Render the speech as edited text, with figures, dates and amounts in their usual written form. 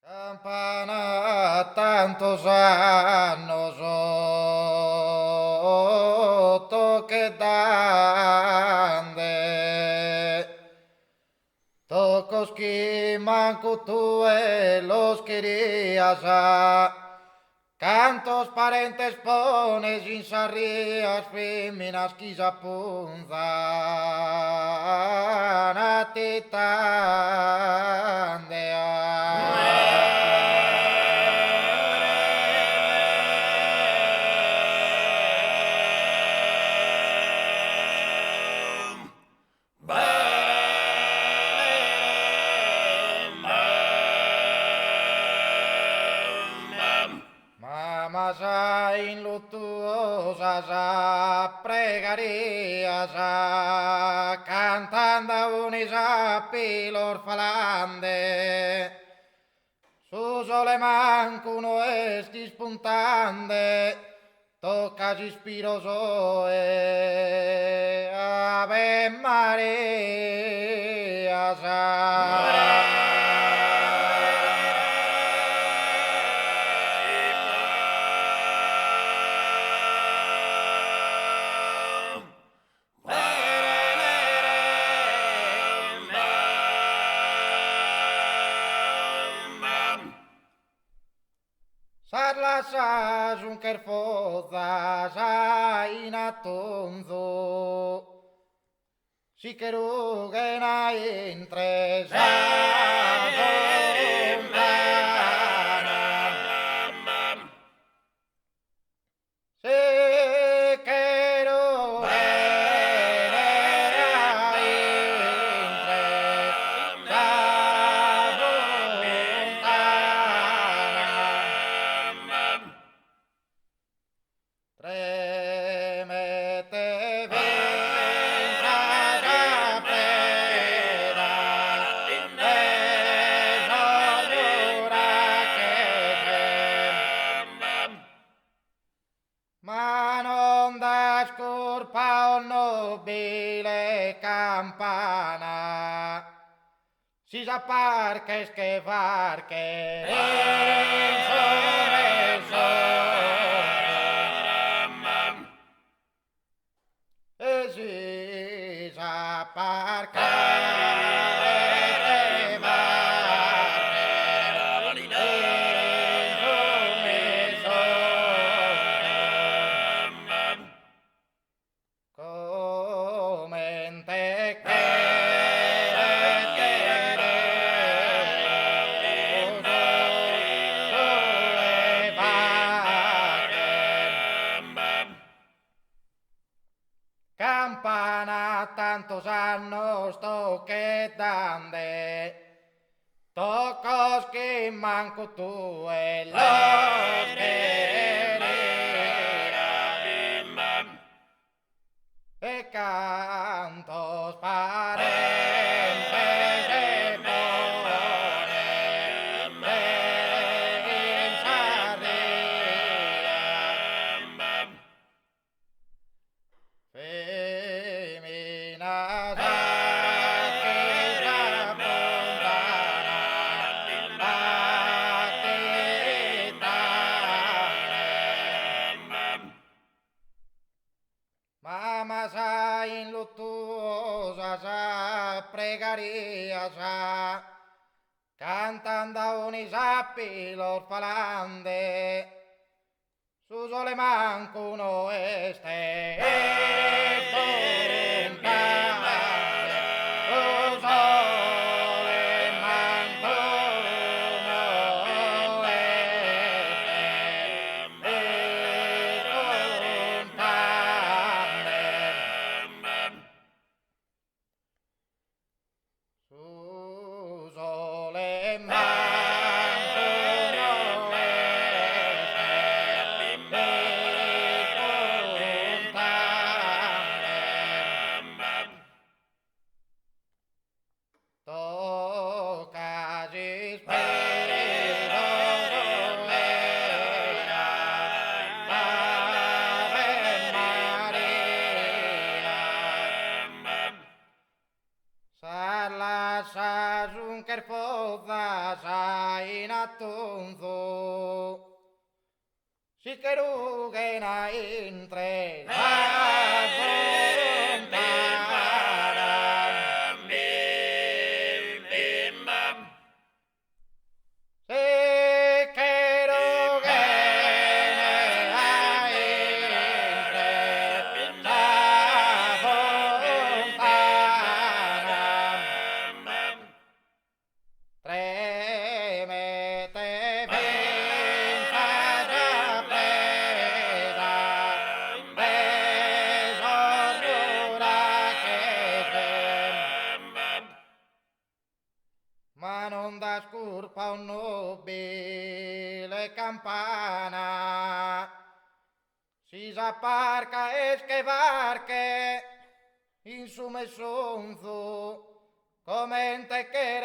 Campana tantos años sotto che dande tocos que manco tú los querías cantos parentes pones insarrías féminas quizá punzan a ti Mamas inlutuosas pregarias cantando unis pilor falande su sole mancuno esti spuntande toccas ispiroso Ave Maria Sarlasas unker fozas inatonzo Sikerugen intres Tremete ma non da scorpa un nobile campana si sa parches che varche e si sa parche Comente Campana tantos años toque dande tocos que manco tú los e cantos parentes de Feminas Mamas inlutuosas pregarias cantando unis pilor falande su sole mancuno este Su sole mancuno si che rughena entre la ma non da scurpa un nobile campana, si s'apparca e schevarche in su messonzo, come in te che